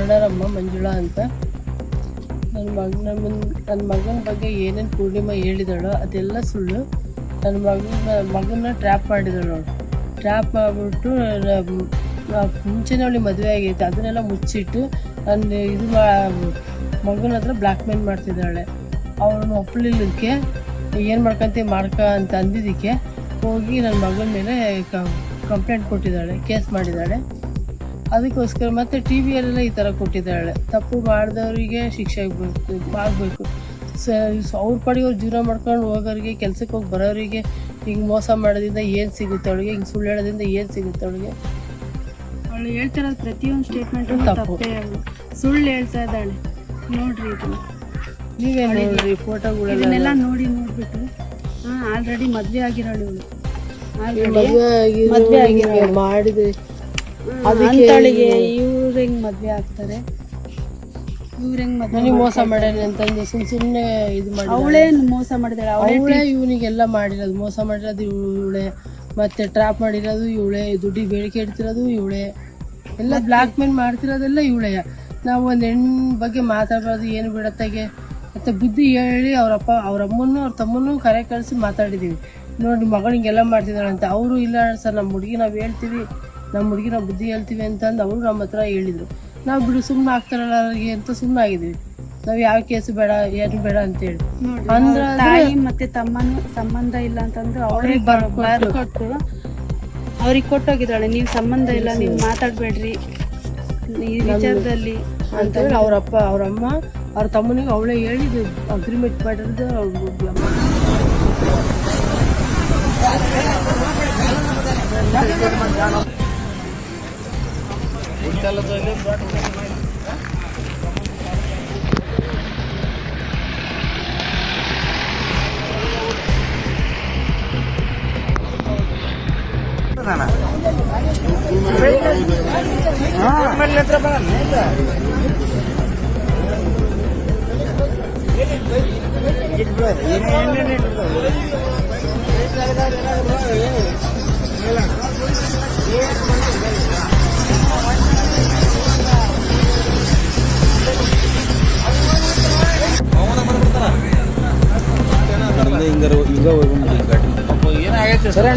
ದೊಡ್ಡರಮ್ಮ ಮಂಜುಳಾ ಅಂತ. ನನ್ನ ಮಗನ ಬಗ್ಗೆ ಏನೇನು ಪೂರ್ಣಿಮಾ ಹೇಳಿದಳೋ ಅದೆಲ್ಲ ಸುಳ್ಳು. ನನ್ನ ಮಗನ ಟ್ರ್ಯಾಪ್ ಮಾಡಿದಳು ಅವಳು. ಟ್ರ್ಯಾಪ್ ಮಾಡಿಬಿಟ್ಟು ಮುಂಚೆನೇ ಅವಳಿಗೆ ಮದುವೆ ಆಗೈತೆ, ಅದನ್ನೆಲ್ಲ ಮುಚ್ಚಿಟ್ಟು ಮಗನ ಹತ್ರ ಬ್ಲ್ಯಾಕ್ ಮೇಲ್ ಮಾಡ್ತಿದ್ದಾಳೆ. ಅವಳನ್ನ ಒಪ್ಪಲಿಲ್ಲದಕ್ಕೆ ಏನು ಮಾಡ್ಕ ಅಂತ ಅಂದಿದ್ದಕ್ಕೆ ಹೋಗಿ ನನ್ನ ಮಗನ ಮೇಲೆ ಕಂಪ್ಲೇಂಟ್ ಕೊಟ್ಟಿದ್ದಾಳೆ, ಕೇಸ್ ಮಾಡಿದ್ದಾಳೆ. ಅದಕ್ಕೋಸ್ಕರ ಮತ್ತೆ ಟಿ ವಿಯಲ್ಲೆಲ್ಲ ಈ ಥರ ಕೊಟ್ಟಿದ್ದಾಳೆ. ತಪ್ಪು ಮಾಡಿದವರಿಗೆ ಶಿಕ್ಷೆ ಆಗಬೇಕು. ಅವ್ರ ಪಾಡಿಗೆ ಅವ್ರು ಜೀವನ ಮಾಡ್ಕೊಂಡು ಹೋಗೋರಿಗೆ, ಕೆಲಸಕ್ಕೆ ಹೋಗಿ ಬರೋರಿಗೆ ಹಿಂಗೆ ಮೋಸ ಮಾಡೋದ್ರಿಂದ ಏನು ಸಿಗುತ್ತೆ ಅವಳಿಗೆ, ಹಿಂಗೆ ಸುಳ್ಳು ಹೇಳೋದ್ರಿಂದ ಏನು ಸಿಗುತ್ತೆ ಅವಳಿಗೆ? ಅವಳು ಹೇಳ್ತಿರೋದು ಪ್ರತಿಯೊಂದು ಸ್ಟೇಟ್ಮೆಂಟು ತಪ್ಪೇ. ಸುಳ್ಳು ಹೇಳ್ತಾ ಇದ್ದಾಳೆ. ನೋಡ್ರಿ ಇದನ್ನು, ನೀವೇ ನೋಡ್ರಿ ಫೋಟೋಗಳೆಲ್ಲ ನೋಡ್ಬಿಟ್ಟು ಆಲ್ರೆಡಿ ಮದುವೆ ಆಗಿರೋಳು ಇವಳು. ಮದುವೆ ಆಗಿರೋ ಮಾಡಿದೆ ಅಂತಳಿಗೆ ಇವ್ರು ಹೆಂಗೆ ಮದುವೆ ಆಗ್ತಾರೆ? ಇವ್ರು ಹೆಂಗೆ ಮದುವೆ ಮೋಸ ಮಾಡ್ಯಾನೆ ಅಂತಂದು ಸುಮ್ಮನೆ ಇದು ಮಾಡಿ ಅವಳೇ ಮೋಸ ಮಾಡಿದಾಳೆ. ಅವಳೇ ಇವನಿಗೆಲ್ಲ ಮಾಡಿರೋದು, ಮೋಸ ಮಾಡಿರೋದು ಇವಳೆ, ಮತ್ತೆ ಟ್ರ್ಯಾಪ್ ಮಾಡಿರೋದು ಇವಳೆ, ದುಡ್ಡಿಗೆ ಬೇಡಿಕೆ ಇಡ್ತಿರೋದು ಇವಳೆ, ಎಲ್ಲ ಬ್ಲ್ಯಾಕ್ ಮೇಲ್ ಮಾಡ್ತಿರೋದೆಲ್ಲ ಇವಳೆ. ನಾವು ಒಂದು ಹೆಣ್ಣು ಬಗ್ಗೆ ಮಾತಾಡಬಾರ್ದು, ಏನು ಬಿಡತ್ತಾಗೆ ಮತ್ತು ಬುದ್ಧಿ ಹೇಳಿ ಅವರಮ್ಮನೂ ಅವ್ರ ತಮ್ಮನೂ ಕರೆ ಕಳಿಸಿ ಮಾತಾಡಿದ್ದೀವಿ. ನೋಡಿ ಮಗಳಿಗೆಲ್ಲ ಮಾಡ್ತಿದ್ದಾಳೆ ಅಂತ. ಅವರು ಇಲ್ಲ ಸರ್, ನಮ್ಮ ಹುಡುಗಿ ನಾವು ಹೇಳ್ತೀವಿ, ನಮ್ಮ ಹುಡುಗಿ ನಾವು ಬುದ್ಧಿ ಹೇಳ್ತೀವಿ ಅಂತಂದು ಅವರು ನಮ್ಮ ಹತ್ರ ಹೇಳಿದರು. ನಾವು ಬಿಡು ಸುಮ್ಮನೆ ಆಗ್ತಾರಲ್ಲ ಅವ್ರಿಗೆ ಅಂತ ಸುಮ್ಮನೆ ಆಗಿದ್ದೀವಿ. ನಾವು ಯಾವ ಕೇಸು ಬೇಡ, ಏನು ಬೇಡ ಅಂತೇಳಿ. ಅಂದ್ರೆ ತಾಯಿ ಮತ್ತೆ ತಮ್ಮನೂ ಸಂಬಂಧ ಇಲ್ಲ ಅಂತಂದು ಅವ್ರಿಗೆ ಬರ್ಕೊಟ್ಟು ಅವ್ರಿಗೆ ಕೊಟ್ಟೋಗಿದ್ದಾಳೆ. ನೀವು ಸಂಬಂಧ ಇಲ್ಲ, ನೀವು ಮಾತಾಡಬೇಡ್ರಿ ಈ ವಿಚಾರದಲ್ಲಿ ಅಂತೇಳಿ ಅವರಮ್ಮ ಅವ್ರ ತಮ್ಮನಿಗೆ ಅವಳೇ ಹೇಳಿದ್ದು, ಅಗ್ರಿಮೆಂಟ್ ಮಾಡಿರೋದು. ಹಿಂಗ ಹೋಗ್ಬಿಟ್ಟು ಏನಾಗೈತೆ ಸರ್?